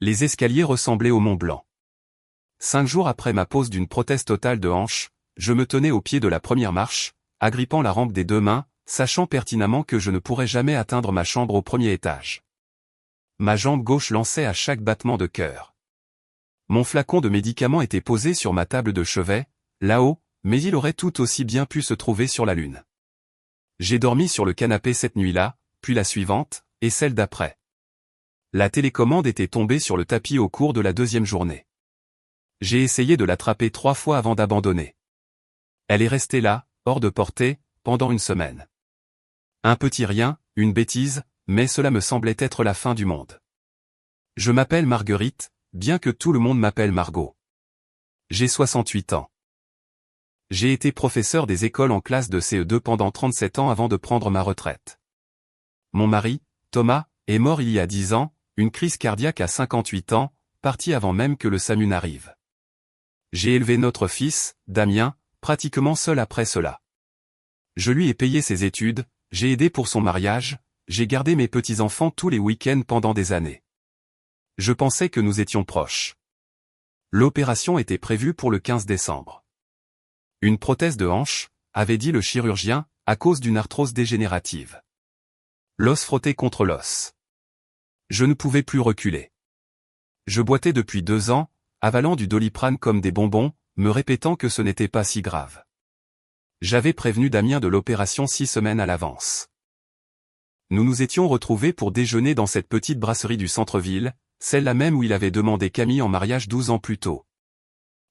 Les escaliers ressemblaient au Mont Blanc. 5 jours après ma pose d'une prothèse totale de hanche, je me tenais au pied de la première marche, agrippant la rampe des 2 mains, sachant pertinemment que je ne pourrais jamais atteindre ma chambre au premier étage. Ma jambe gauche lançait à chaque battement de cœur. Mon flacon de médicaments était posé sur ma table de chevet, là-haut, mais il aurait tout aussi bien pu se trouver sur la lune. J'ai dormi sur le canapé cette nuit-là, puis la suivante, et celle d'après. La télécommande était tombée sur le tapis au cours de la 2e journée. J'ai essayé de l'attraper 3 fois avant d'abandonner. Elle est restée là, hors de portée, pendant une semaine. Un petit rien, une bêtise, mais cela me semblait être la fin du monde. Je m'appelle Marguerite, bien que tout le monde m'appelle Margot. J'ai 68 ans. J'ai été professeur des écoles en classe de CE2 pendant 37 ans avant de prendre ma retraite. Mon mari, Thomas, est mort il y a 10 ans, une crise cardiaque à 58 ans, parti avant même que le SAMU n'arrive. J'ai élevé notre fils, Damien, pratiquement seul après cela. Je lui ai payé ses études, j'ai aidé pour son mariage, j'ai gardé mes petits-enfants tous les week-ends pendant des années. Je pensais que nous étions proches. L'opération était prévue pour le 15 décembre. Une prothèse de hanche, avait dit le chirurgien, à cause d'une arthrose dégénérative. L'os frottait contre l'os. Je ne pouvais plus reculer. Je boitais depuis 2 ans, avalant du Doliprane comme des bonbons, me répétant que ce n'était pas si grave. J'avais prévenu Damien de l'opération 6 semaines à l'avance. Nous nous étions retrouvés pour déjeuner dans cette petite brasserie du centre-ville, celle-là même où il avait demandé Camille en mariage 12 ans plus tôt.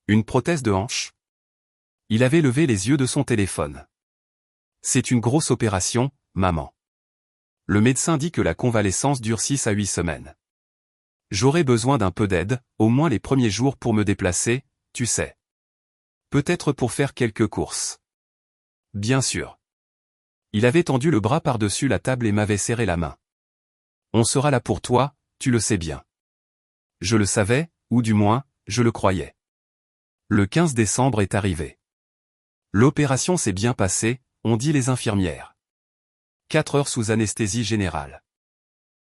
Une prothèse de hanche? Il avait levé les yeux de son téléphone. C'est une grosse opération, maman. Le médecin dit que la convalescence dure 6 à 8 semaines. J'aurais besoin d'un peu d'aide, au moins les premiers jours pour me déplacer, tu sais. Peut-être pour faire quelques courses. Bien sûr. Il avait tendu le bras par-dessus la table et m'avait serré la main. On sera là pour toi, tu le sais bien. Je le savais, ou du moins, je le croyais. Le 15 décembre est arrivé. L'opération s'est bien passée, ont dit les infirmières. 4 heures sous anesthésie générale.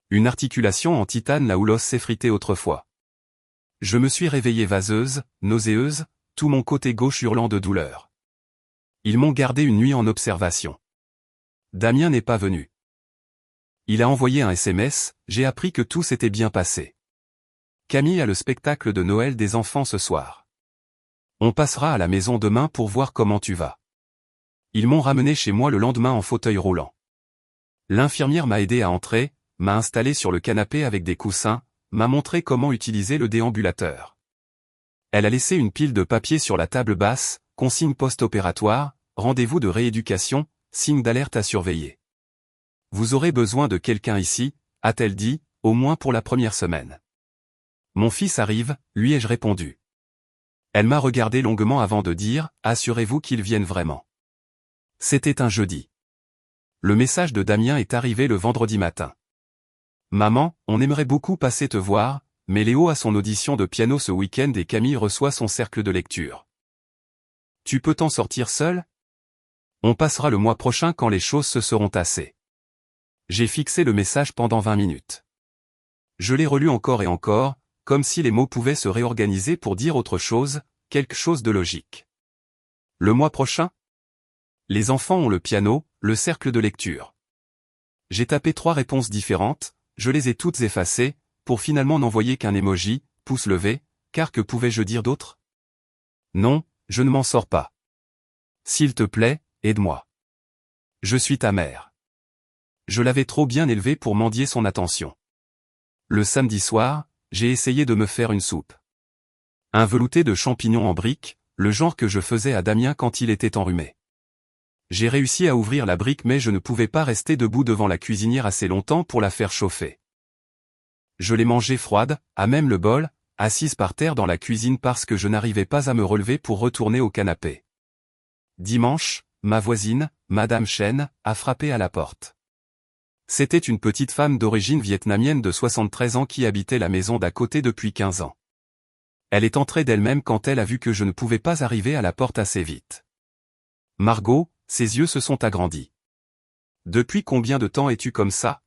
Une articulation en titane là où l'os s'effritait autrefois. Je me suis réveillée vaseuse, nauséeuse, tout mon côté gauche hurlant de douleur. Ils m'ont gardé une nuit en observation. Damien n'est pas venu. Il a envoyé un SMS, j'ai appris que tout s'était bien passé. Camille a le spectacle de Noël des enfants ce soir. On passera à la maison demain pour voir comment tu vas. Ils m'ont ramené chez moi le lendemain en fauteuil roulant. L'infirmière m'a aidé à entrer, m'a installé sur le canapé avec des coussins, m'a montré comment utiliser le déambulateur. Elle a laissé une pile de papier sur la table basse, consigne post-opératoire, rendez-vous de rééducation, signe d'alerte à surveiller. Vous aurez besoin de quelqu'un ici, a-t-elle dit, au moins pour la première semaine. Mon fils arrive, lui ai-je répondu. Elle m'a regardé longuement avant de dire, assurez-vous qu'il vienne vraiment. C'était un jeudi. Le message de Damien est arrivé le vendredi matin. Maman, on aimerait beaucoup passer te voir, mais Léo a son audition de piano ce week-end et Camille reçoit son cercle de lecture. Tu peux t'en sortir seul? On passera le mois prochain quand les choses se seront tassées. J'ai fixé le message pendant 20 minutes. Je l'ai relu encore et encore, comme si les mots pouvaient se réorganiser pour dire autre chose, quelque chose de logique. Le mois prochain? Les enfants ont le piano, le cercle de lecture. J'ai tapé 3 réponses différentes, je les ai toutes effacées, pour finalement n'envoyer qu'un emoji, pouce levé, car que pouvais-je dire d'autre? Non, je ne m'en sors pas. S'il te plaît, aide-moi. Je suis ta mère. Je l'avais trop bien élevé pour mendier son attention. Le samedi soir, j'ai essayé de me faire une soupe. Un velouté de champignons en briques, le genre que je faisais à Damien quand il était enrhumé. J'ai réussi à ouvrir la brique mais je ne pouvais pas rester debout devant la cuisinière assez longtemps pour la faire chauffer. Je l'ai mangée froide, à même le bol, assise par terre dans la cuisine parce que je n'arrivais pas à me relever pour retourner au canapé. Dimanche, ma voisine, Madame Chen, a frappé à la porte. C'était une petite femme d'origine vietnamienne de 73 ans qui habitait la maison d'à côté depuis 15 ans. Elle est entrée d'elle-même quand elle a vu que je ne pouvais pas arriver à la porte assez vite. Margot, ses yeux se sont agrandis. Depuis combien de temps es-tu comme ça?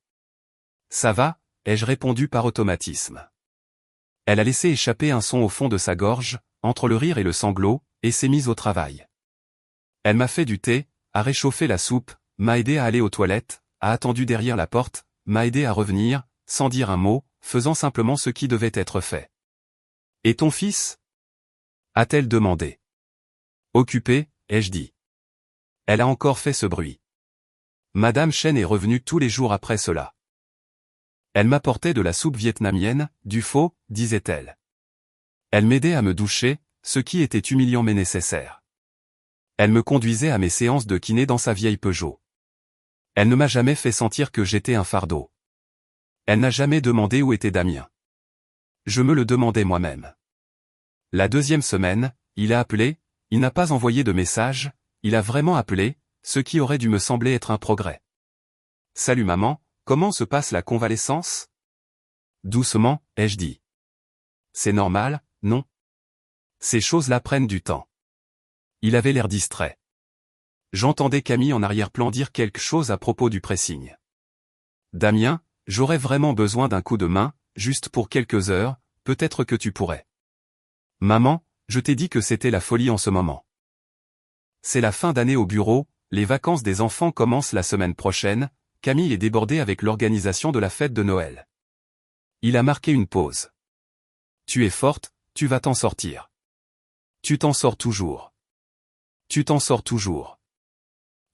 Ça va, ai-je répondu par automatisme. Elle a laissé échapper un son au fond de sa gorge, entre le rire et le sanglot, et s'est mise au travail. Elle m'a fait du thé, a réchauffé la soupe, m'a aidé à aller aux toilettes, a attendu derrière la porte, m'a aidé à revenir, sans dire un mot, faisant simplement ce qui devait être fait. « Et ton fils » a-t-elle demandé. « Occupé » ai-je dit. Elle a encore fait ce bruit. Madame Chen est revenue tous les jours après cela. Elle m'apportait de la soupe vietnamienne, du pho, disait-elle. Elle m'aidait à me doucher, ce qui était humiliant mais nécessaire. Elle me conduisait à mes séances de kiné dans sa vieille Peugeot. Elle ne m'a jamais fait sentir que j'étais un fardeau. Elle n'a jamais demandé où était Damien. Je me le demandais moi-même. La deuxième semaine, il a appelé, il n'a pas envoyé de message, il a vraiment appelé, ce qui aurait dû me sembler être un progrès. « Salut maman, comment se passe la convalescence ?» Doucement, ai-je dit. « C'est normal, non ? Ces choses-là prennent du temps. » Il avait l'air distrait. J'entendais Camille en arrière-plan dire quelque chose à propos du pressing. « Damien, j'aurais vraiment besoin d'un coup de main, juste pour quelques heures, peut-être que tu pourrais. » « Maman, je t'ai dit que c'était la folie en ce moment. C'est la fin d'année au bureau, les vacances des enfants commencent la semaine prochaine, Camille est débordée avec l'organisation de la fête de Noël. » Il a marqué une pause. « Tu es forte, tu vas t'en sortir. Tu t'en sors toujours. Tu t'en sors toujours. »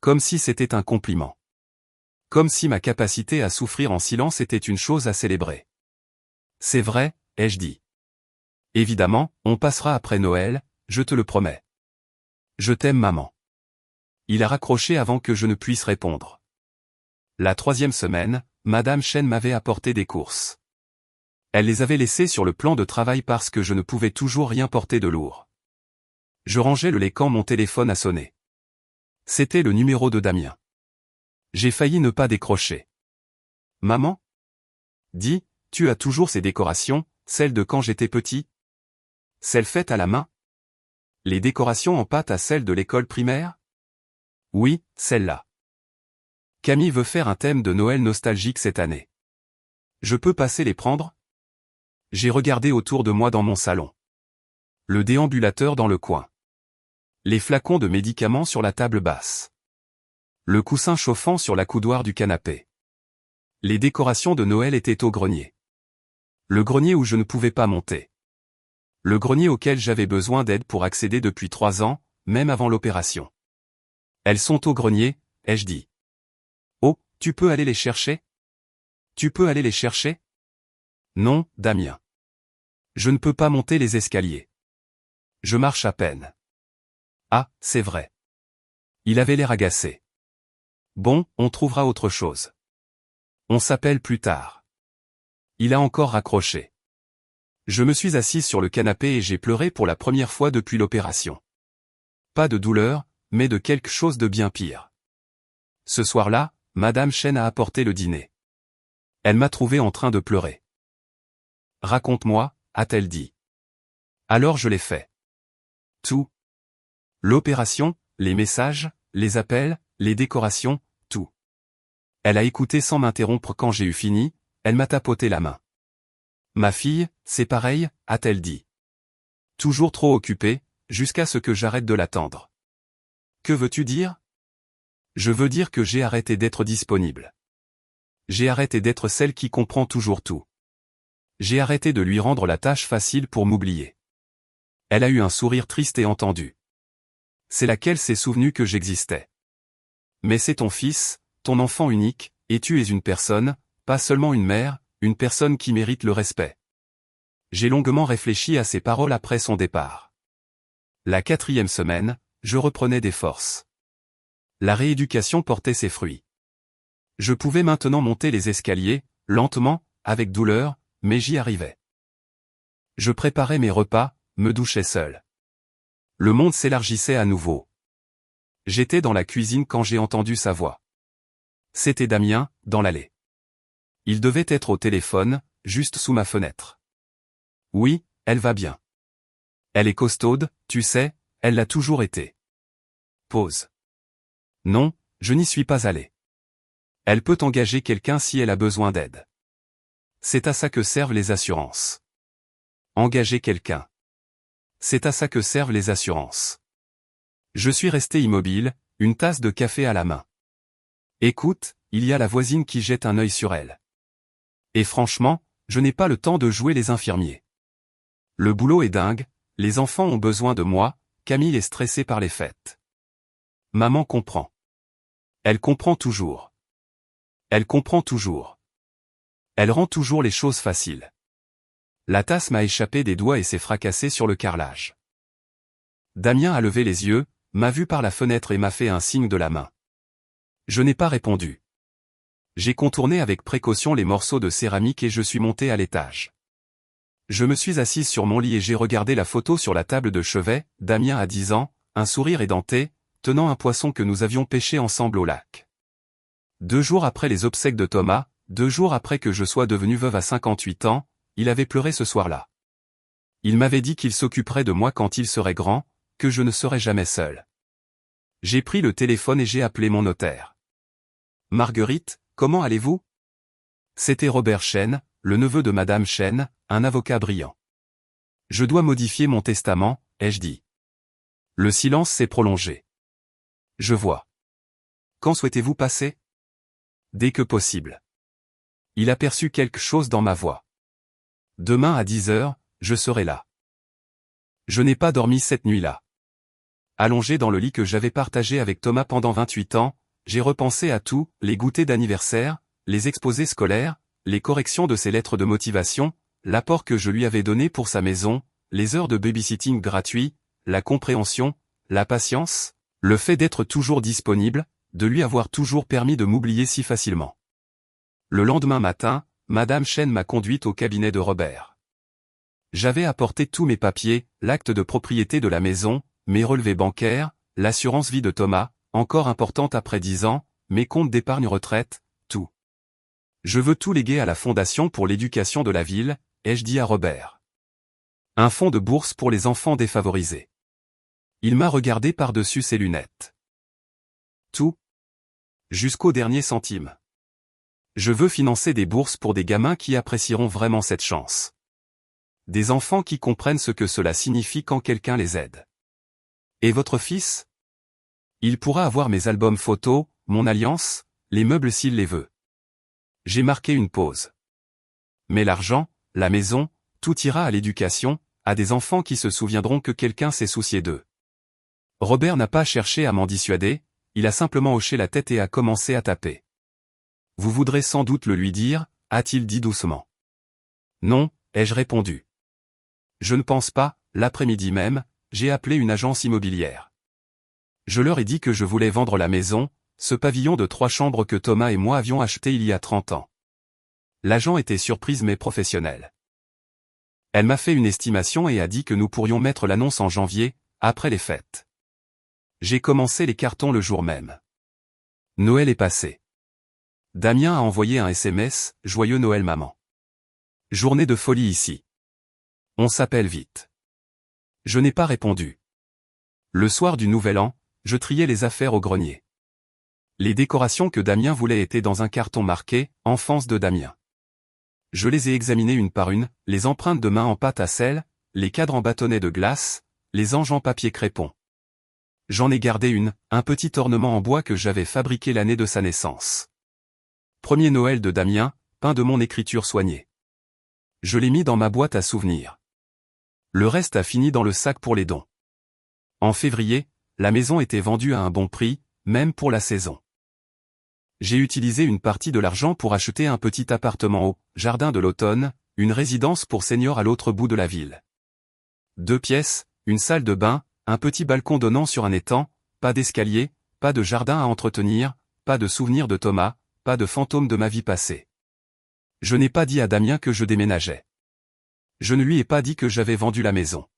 Comme si c'était un compliment. Comme si ma capacité à souffrir en silence était une chose à célébrer. « C'est vrai, ai-je dit. Évidemment, on passera après Noël, je te le promets. Je t'aime maman. » Il a raccroché avant que je ne puisse répondre. La troisième semaine, Madame Chen m'avait apporté des courses. Elle les avait laissées sur le plan de travail parce que je ne pouvais toujours rien porter de lourd. Je rangeais le lait quand mon téléphone a sonné. C'était le numéro de Damien. J'ai failli ne pas décrocher. « Maman ? Dis, tu as toujours ces décorations, celles de quand j'étais petit ? Celles faites à la main ? Les décorations en pâte à celles de l'école primaire ? Oui, celles-là. Camille veut faire un thème de Noël nostalgique cette année. Je peux passer les prendre ? J'ai regardé autour de moi dans mon salon. Le déambulateur dans le coin. Les flacons de médicaments sur la table basse. Le coussin chauffant sur la coudoir du canapé. Les décorations de Noël étaient au grenier. Le grenier où je ne pouvais pas monter. Le grenier auquel j'avais besoin d'aide pour accéder depuis 3 ans, même avant l'opération. Elles sont au grenier, ai-je dit. Oh, tu peux aller les chercher ? Tu peux aller les chercher ? Non, Damien. Je ne peux pas monter les escaliers. Je marche à peine. Ah, c'est vrai. Il avait l'air agacé. Bon, on trouvera autre chose. On s'appelle plus tard. Il a encore raccroché. Je me suis assise sur le canapé et j'ai pleuré pour la première fois depuis l'opération. Pas de douleur, mais de quelque chose de bien pire. Ce soir-là, Madame Chen a apporté le dîner. Elle m'a trouvé en train de pleurer. « Raconte-moi » a-t-elle dit. Alors je l'ai fait. Tout. L'opération, les messages, les appels, les décorations, tout. Elle a écouté sans m'interrompre quand j'ai eu fini, elle m'a tapoté la main. « Ma fille, c'est pareil » a-t-elle dit. Toujours trop occupée, jusqu'à ce que j'arrête de l'attendre. Que veux-tu dire ? Je veux dire que j'ai arrêté d'être disponible. J'ai arrêté d'être celle qui comprend toujours tout. J'ai arrêté de lui rendre la tâche facile pour m'oublier. Elle a eu un sourire triste et entendu. C'est là qu'elle s'est souvenue que j'existais. Mais c'est ton fils, ton enfant unique, et tu es une personne, pas seulement une mère, une personne qui mérite le respect. J'ai longuement réfléchi à ces paroles après son départ. La 4e semaine, je reprenais des forces. La rééducation portait ses fruits. Je pouvais maintenant monter les escaliers, lentement, avec douleur, mais j'y arrivais. Je préparais mes repas, me douchais seul. Le monde s'élargissait à nouveau. J'étais dans la cuisine quand j'ai entendu sa voix. C'était Damien, dans l'allée. Il devait être au téléphone, juste sous ma fenêtre. Oui, elle va bien. Elle est costaude, tu sais, elle l'a toujours été. Pause. Non, je n'y suis pas allé. Elle peut engager quelqu'un si elle a besoin d'aide. C'est à ça que servent les assurances. engager quelqu'un. C'est à ça que servent les assurances. Je suis resté immobile, une tasse de café à la main. Écoute, il y a la voisine qui jette un œil sur elle. Et franchement, je n'ai pas le temps de jouer les infirmiers. Le boulot est dingue, les enfants ont besoin de moi, Camille est stressée par les fêtes. Maman comprend. Elle comprend toujours. Elle comprend toujours. Elle rend toujours les choses faciles. La tasse m'a échappé des doigts et s'est fracassée sur le carrelage. Damien a levé les yeux, m'a vu par la fenêtre et m'a fait un signe de la main. Je n'ai pas répondu. J'ai contourné avec précaution les morceaux de céramique et je suis monté à l'étage. Je me suis assise sur mon lit et j'ai regardé la photo sur la table de chevet, Damien a 10 ans, un sourire édenté, tenant un poisson que nous avions pêché ensemble au lac. 2 jours après les obsèques de Thomas, 2 jours après que je sois devenue veuve à 58 ans, il avait pleuré ce soir-là. Il m'avait dit qu'il s'occuperait de moi quand il serait grand, que je ne serais jamais seul. J'ai pris le téléphone et j'ai appelé mon notaire. « Marguerite, comment allez-vous » C'était Robert Chêne, le neveu de Madame Chêne, un avocat brillant. « Je dois modifier mon testament, ai-je dit. » Le silence s'est prolongé. « Je vois. Quand souhaitez-vous passer » ? « Dès que possible. » Il aperçut quelque chose dans ma voix. « Demain à 10 heures, je serai là. » Je n'ai pas dormi cette nuit-là. Allongé dans le lit que j'avais partagé avec Thomas pendant 28 ans, j'ai repensé à tout, les goûters d'anniversaire, les exposés scolaires, les corrections de ses lettres de motivation, l'apport que je lui avais donné pour sa maison, les heures de babysitting gratuit, la compréhension, la patience, le fait d'être toujours disponible, de lui avoir toujours permis de m'oublier si facilement. Le lendemain matin, Madame Chêne m'a conduite au cabinet de Robert. J'avais apporté tous mes papiers, l'acte de propriété de la maison, mes relevés bancaires, l'assurance vie de Thomas, encore importante après 10 ans, mes comptes d'épargne retraite, tout. Je veux tout léguer à la Fondation pour l'éducation de la ville, ai-je dit à Robert. Un fonds de bourse pour les enfants défavorisés. Il m'a regardé par-dessus ses lunettes. Tout. Jusqu'au dernier centime. Je veux financer des bourses pour des gamins qui apprécieront vraiment cette chance. Des enfants qui comprennent ce que cela signifie quand quelqu'un les aide. Et votre fils ? Il pourra avoir mes albums photos, mon alliance, les meubles s'il les veut. J'ai marqué une pause. Mais l'argent, la maison, tout ira à l'éducation, à des enfants qui se souviendront que quelqu'un s'est soucié d'eux. Robert n'a pas cherché à m'en dissuader, il a simplement hoché la tête et a commencé à taper. Vous voudrez sans doute le lui dire, a-t-il dit doucement. Non, ai-je répondu. Je ne pense pas, l'après-midi même, j'ai appelé une agence immobilière. Je leur ai dit que je voulais vendre la maison, ce pavillon de 3 chambres que Thomas et moi avions acheté il y a 30 ans. L'agent était surprise mais professionnelle. Elle m'a fait une estimation et a dit que nous pourrions mettre l'annonce en janvier, après les fêtes. J'ai commencé les cartons le jour même. Noël est passé. Damien a envoyé un SMS, « Joyeux Noël maman. Journée de folie ici. On s'appelle vite. » Je n'ai pas répondu. Le soir du Nouvel An, je triais les affaires au grenier. Les décorations que Damien voulait étaient dans un carton marqué « Enfance de Damien ». Je les ai examinées une par une, les empreintes de main en pâte à sel, les cadres en bâtonnet de glace, les anges en papier crépon. J'en ai gardé une, un petit ornement en bois que j'avais fabriqué l'année de sa naissance. Premier Noël de Damien, peint de mon écriture soignée. Je l'ai mis dans ma boîte à souvenirs. Le reste a fini dans le sac pour les dons. En février, la maison était vendue à un bon prix, même pour la saison. J'ai utilisé une partie de l'argent pour acheter un petit appartement au jardin de l'automne, une résidence pour seniors à l'autre bout de la ville. 2 pièces, une salle de bain, un petit balcon donnant sur un étang, pas d'escalier, pas de jardin à entretenir, pas de souvenir de Thomas, pas de fantôme de ma vie passée. Je n'ai pas dit à Damien que je déménageais. Je ne lui ai pas dit que j'avais vendu la maison.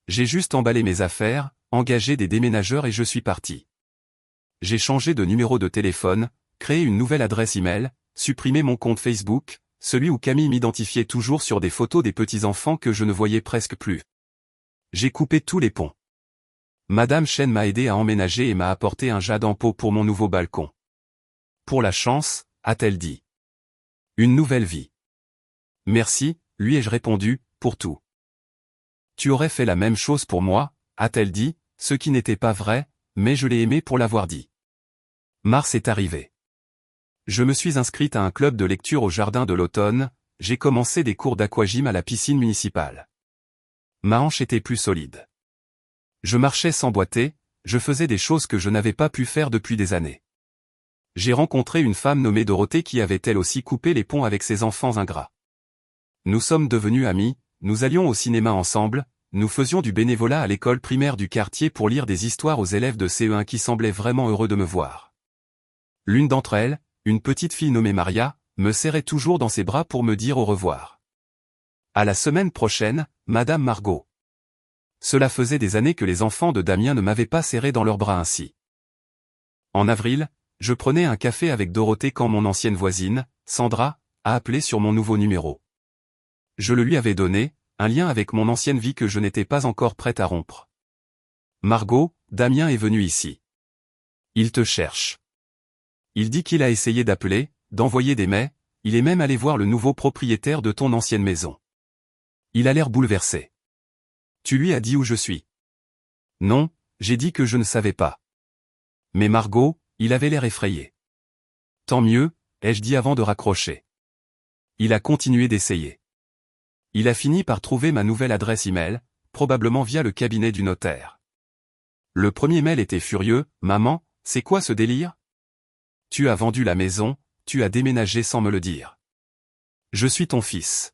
J'ai juste emballé mes affaires, engagé des déménageurs et je suis parti. J'ai changé de numéro de téléphone, créé une nouvelle adresse email, supprimé mon compte Facebook, celui où Camille m'identifiait toujours sur des photos des petits-enfants que je ne voyais presque plus. J'ai coupé tous les ponts. Madame Chêne m'a aidé à emménager et m'a apporté un jade en pot pour mon nouveau balcon. Pour la chance, a-t-elle dit. Une nouvelle vie. Merci, lui ai-je répondu, pour tout. Tu aurais fait la même chose pour moi, a-t-elle dit, ce qui n'était pas vrai, mais je l'ai aimé pour l'avoir dit. Mars est arrivé. Je me suis inscrite à un club de lecture au jardin de l'automne, j'ai commencé des cours d'aquagym à la piscine municipale. Ma hanche était plus solide. Je marchais sans boiter, je faisais des choses que je n'avais pas pu faire depuis des années. J'ai rencontré une femme nommée Dorothée qui avait elle aussi coupé les ponts avec ses enfants ingrats. Nous sommes devenus amis, nous allions au cinéma ensemble, nous faisions du bénévolat à l'école primaire du quartier pour lire des histoires aux élèves de CE1 qui semblaient vraiment heureux de me voir. L'une d'entre elles, une petite fille nommée Maria, me serrait toujours dans ses bras pour me dire au revoir. À la semaine prochaine, Madame Margot. Cela faisait des années que les enfants de Damien ne m'avaient pas serré dans leurs bras ainsi. En avril, je prenais un café avec Dorothée quand mon ancienne voisine, Sandra, a appelé sur mon nouveau numéro. Je le lui avais donné, un lien avec mon ancienne vie que je n'étais pas encore prête à rompre. Margot, Damien est venu ici. Il te cherche. Il dit qu'il a essayé d'appeler, d'envoyer des mails, il est même allé voir le nouveau propriétaire de ton ancienne maison. Il a l'air bouleversé. Tu lui as dit où je suis? Non, j'ai dit que je ne savais pas. Mais Margot, il avait l'air effrayé. Tant mieux, ai-je dit avant de raccrocher. Il a continué d'essayer. Il a fini par trouver ma nouvelle adresse email, probablement via le cabinet du notaire. Le premier mail était furieux, « Maman, c'est quoi ce délire? Tu as vendu la maison, tu as déménagé sans me le dire. Je suis ton fils.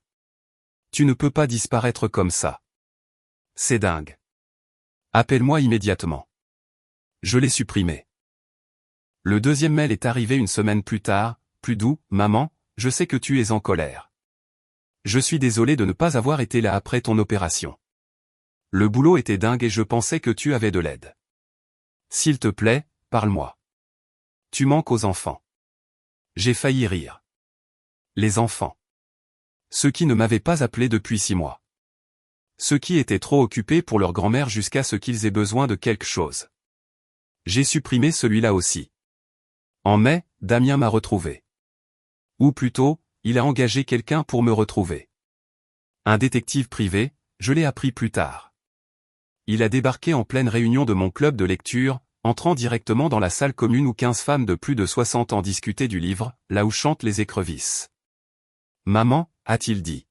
Tu ne peux pas disparaître comme ça. C'est dingue. Appelle-moi immédiatement. » Je l'ai supprimé. Le deuxième mail est arrivé une semaine plus tard, plus doux, « Maman, je sais que tu es en colère. Je suis désolé de ne pas avoir été là après ton opération. Le boulot était dingue et je pensais que tu avais de l'aide. S'il te plaît, parle-moi. Tu manques aux enfants. » J'ai failli rire. Les enfants. Ceux qui ne m'avaient pas appelé depuis 6 mois. Ceux qui étaient trop occupés pour leur grand-mère jusqu'à ce qu'ils aient besoin de quelque chose. J'ai supprimé celui-là aussi. En mai, Damien m'a retrouvé. Ou plutôt, il a engagé quelqu'un pour me retrouver. Un détective privé, je l'ai appris plus tard. Il a débarqué en pleine réunion de mon club de lecture, entrant directement dans la salle commune où 15 femmes de plus de 60 ans discutaient du livre, là où chantent les écrevisses. « Maman », a-t-il dit.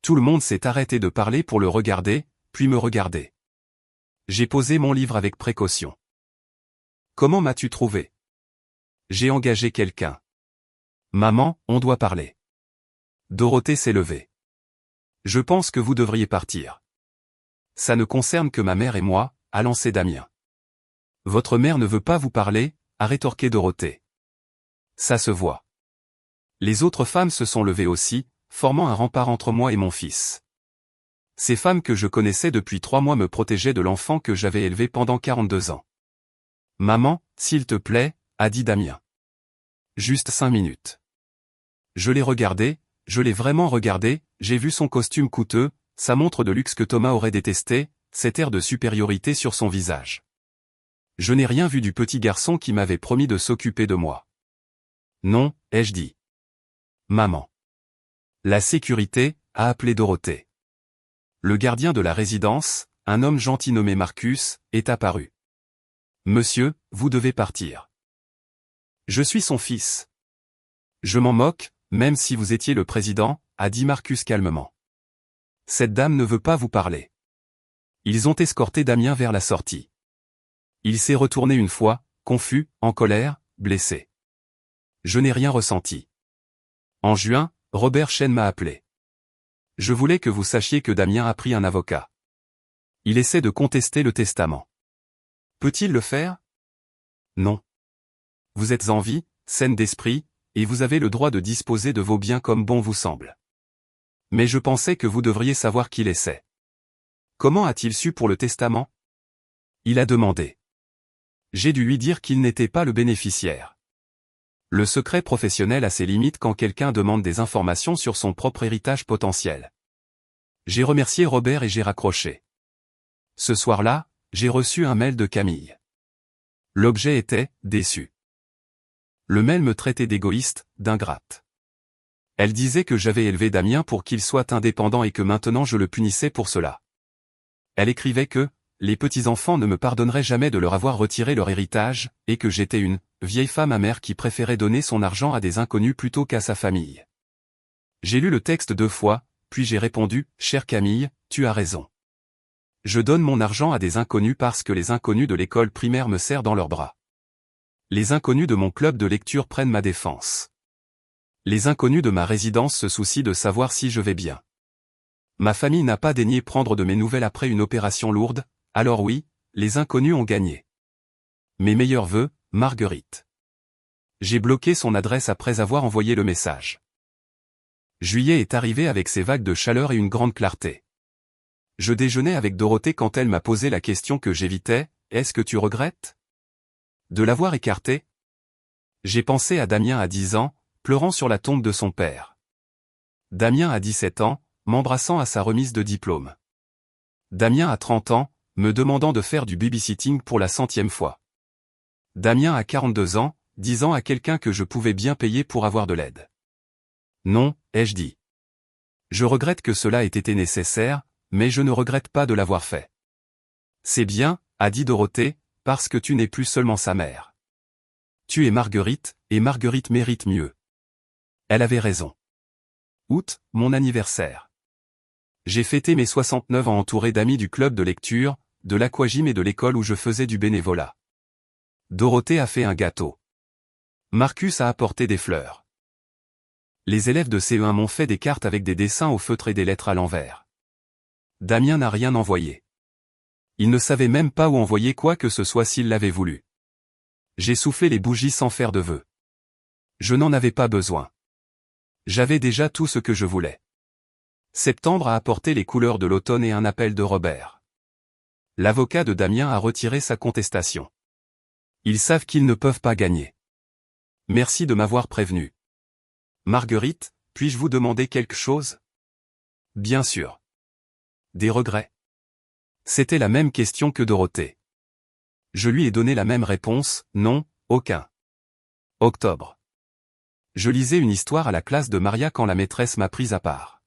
Tout le monde s'est arrêté de parler pour le regarder, puis me regarder. J'ai posé mon livre avec précaution. « Comment m'as-tu trouvé ? » J'ai engagé quelqu'un. « Maman, on doit parler. » Dorothée s'est levée. « Je pense que vous devriez partir. Ça ne concerne que ma mère et moi, a lancé Damien. Votre mère ne veut pas vous parler, a rétorqué Dorothée. Ça se voit. Les autres femmes se sont levées aussi, formant un rempart entre moi et mon fils. Ces femmes que je connaissais depuis 3 mois me protégeaient de l'enfant que j'avais élevé pendant 42 ans. Maman, s'il te plaît, a dit Damien. Juste 5 minutes. Je l'ai regardé, je l'ai vraiment regardé, j'ai vu son costume coûteux, sa montre de luxe que Thomas aurait détesté, cet air de supériorité sur son visage. Je n'ai rien vu du petit garçon qui m'avait promis de s'occuper de moi. Non, ai-je dit. Maman. La sécurité, a appelé Dorothée. Le gardien de la résidence, un homme gentil nommé Marcus, est apparu. Monsieur, vous devez partir. Je suis son fils. Je m'en moque, même si vous étiez le président, a dit Marcus calmement. Cette dame ne veut pas vous parler. Ils ont escorté Damien vers la sortie. Il s'est retourné une fois, confus, en colère, blessé. Je n'ai rien ressenti. En juin, Robert Chen m'a appelé. Je voulais que vous sachiez que Damien a pris un avocat. Il essaie de contester le testament. Peut-il le faire? Non. Vous êtes en vie, saine d'esprit, et vous avez le droit de disposer de vos biens comme bon vous semble. Mais je pensais que vous devriez savoir qu'il essaie. Comment a-t-il su pour le testament? Il a demandé. J'ai dû lui dire qu'il n'était pas le bénéficiaire. Le secret professionnel a ses limites quand quelqu'un demande des informations sur son propre héritage potentiel. J'ai remercié Robert et j'ai raccroché. Ce soir-là, j'ai reçu un mail de Camille. L'objet était « déçu ». Le mail me traitait d'égoïste, d'ingrate. Elle disait que j'avais élevé Damien pour qu'il soit indépendant et que maintenant je le punissais pour cela. Elle écrivait que les petits-enfants ne me pardonneraient jamais de leur avoir retiré leur héritage, et que j'étais une vieille femme amère qui préférait donner son argent à des inconnus plutôt qu'à sa famille. J'ai lu le texte 2 fois, puis j'ai répondu, « Chère Camille, tu as raison. Je donne mon argent à des inconnus parce que les inconnus de l'école primaire me serrent dans leurs bras. Les inconnus de mon club de lecture prennent ma défense. Les inconnus de ma résidence se soucient de savoir si je vais bien. Ma famille n'a pas daigné prendre de mes nouvelles après une opération lourde, alors oui, les inconnus ont gagné. Mes meilleurs vœux, Marguerite. » J'ai bloqué son adresse après avoir envoyé le message. Juillet est arrivé avec ses vagues de chaleur et une grande clarté. Je déjeunais avec Dorothée quand elle m'a posé la question que j'évitais, « Est-ce que tu regrettes de l'avoir écarté ?» J'ai pensé à Damien à 10 ans, pleurant sur la tombe de son père. Damien à 17 ans, m'embrassant à sa remise de diplôme. Damien à 30 ans, me demandant de faire du babysitting pour la 100e fois. Damien à 42 ans, disant à quelqu'un que je pouvais bien payer pour avoir de l'aide. Non, ai-je dit. Je regrette que cela ait été nécessaire, mais je ne regrette pas de l'avoir fait. C'est bien, a dit Dorothée, parce que tu n'es plus seulement sa mère. Tu es Marguerite, et Marguerite mérite mieux. Elle avait raison. Août, mon anniversaire. J'ai fêté mes 69 ans entouré d'amis du club de lecture, de l'aquagym et de l'école où je faisais du bénévolat. Dorothée a fait un gâteau. Marcus a apporté des fleurs. Les élèves de CE1 m'ont fait des cartes avec des dessins au feutre et des lettres à l'envers. Damien n'a rien envoyé. Il ne savait même pas où envoyer quoi que ce soit s'il l'avait voulu. J'ai soufflé les bougies sans faire de vœux. Je n'en avais pas besoin. J'avais déjà tout ce que je voulais. Septembre a apporté les couleurs de l'automne et un appel de Robert. L'avocat de Damien a retiré sa contestation. Ils savent qu'ils ne peuvent pas gagner. Merci de m'avoir prévenu. Marguerite, puis-je vous demander quelque chose? Bien sûr. Des regrets? C'était la même question que Dorothée. Je lui ai donné la même réponse, non, aucun. Octobre. Je lisais une histoire à la classe de Maria quand la maîtresse m'a prise à part.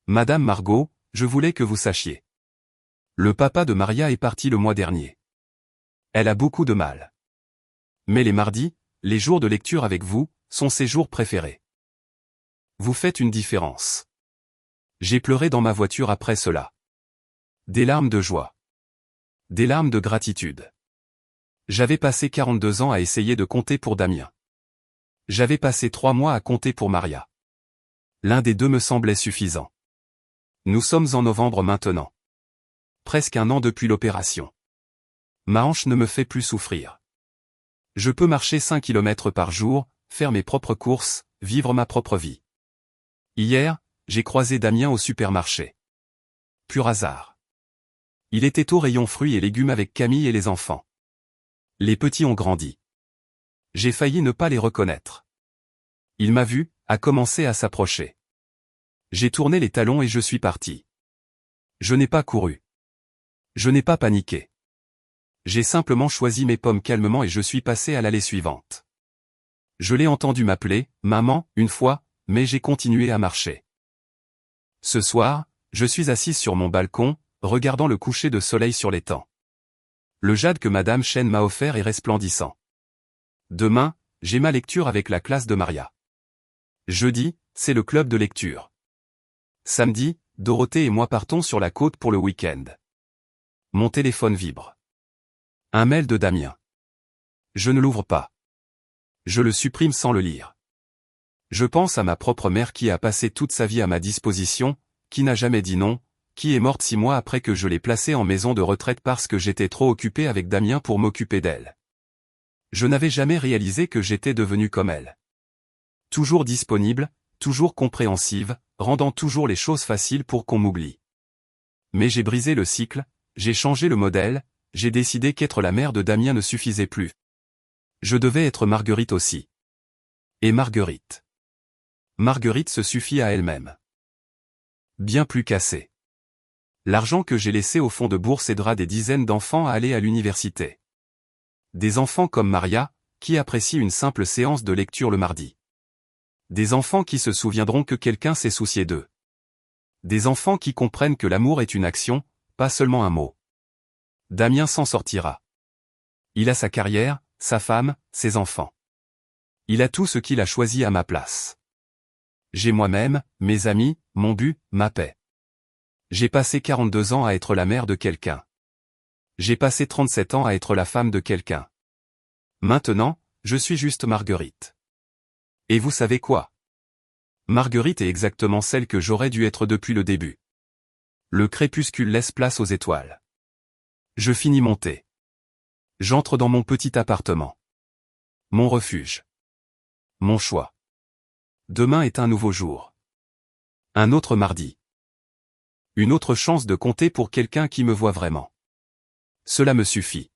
Madame Margot, je voulais que vous sachiez. Le papa de Maria est parti le mois dernier. Elle a beaucoup de mal. Mais les mardis, les jours de lecture avec vous, sont ses jours préférés. Vous faites une différence. J'ai pleuré dans ma voiture après cela. Des larmes de joie. Des larmes de gratitude. J'avais passé 42 ans à essayer de compter pour Damien. J'avais passé 3 mois à compter pour Maria. L'un des deux me semblait suffisant. Nous sommes en novembre maintenant. Presque 1 an depuis l'opération. Ma hanche ne me fait plus souffrir. Je peux marcher 5 km par jour, faire mes propres courses, vivre ma propre vie. Hier, j'ai croisé Damien au supermarché. Pur hasard. Il était au rayon fruits et légumes avec Camille et les enfants. Les petits ont grandi. J'ai failli ne pas les reconnaître. Il m'a vu, a commencé à s'approcher. J'ai tourné les talons et je suis parti. Je n'ai pas couru. Je n'ai pas paniqué. J'ai simplement choisi mes pommes calmement et je suis passé à l'allée suivante. Je l'ai entendu m'appeler, « Maman », une fois, mais j'ai continué à marcher. Ce soir, je suis assise sur mon balcon, regardant le coucher de soleil sur l'étang. Le jade que Madame Chen m'a offert est resplendissant. Demain, j'ai ma lecture avec la classe de Maria. Jeudi, c'est le club de lecture. Samedi, Dorothée et moi partons sur la côte pour le week-end. Mon téléphone vibre. Un mail de Damien. Je ne l'ouvre pas. Je le supprime sans le lire. Je pense à ma propre mère qui a passé toute sa vie à ma disposition, qui n'a jamais dit non, qui est morte 6 mois après que je l'ai placée en maison de retraite parce que j'étais trop occupé avec Damien pour m'occuper d'elle. Je n'avais jamais réalisé que j'étais devenu comme elle. Toujours disponible, toujours compréhensive, rendant toujours les choses faciles pour qu'on m'oublie. Mais j'ai brisé le cycle, j'ai changé le modèle, j'ai décidé qu'être la mère de Damien ne suffisait plus. Je devais être Marguerite aussi. Et Marguerite. Marguerite se suffit à elle-même. Bien plus qu'assez. L'argent que j'ai laissé au fond de bourse aidera des dizaines d'enfants à aller à l'université. Des enfants comme Maria, qui apprécient une simple séance de lecture le mardi. Des enfants qui se souviendront que quelqu'un s'est soucié d'eux. Des enfants qui comprennent que l'amour est une action, pas seulement un mot. Damien s'en sortira. Il a sa carrière, sa femme, ses enfants. Il a tout ce qu'il a choisi à ma place. J'ai moi-même, mes amis, mon but, ma paix. J'ai passé 42 ans à être la mère de quelqu'un. J'ai passé 37 ans à être la femme de quelqu'un. Maintenant, je suis juste Marguerite. Et vous savez quoi? Marguerite est exactement celle que j'aurais dû être depuis le début. Le crépuscule laisse place aux étoiles. Je finis mon thé. J'entre dans mon petit appartement. Mon refuge. Mon choix. Demain est un nouveau jour. Un autre mardi. Une autre chance de compter pour quelqu'un qui me voit vraiment. Cela me suffit.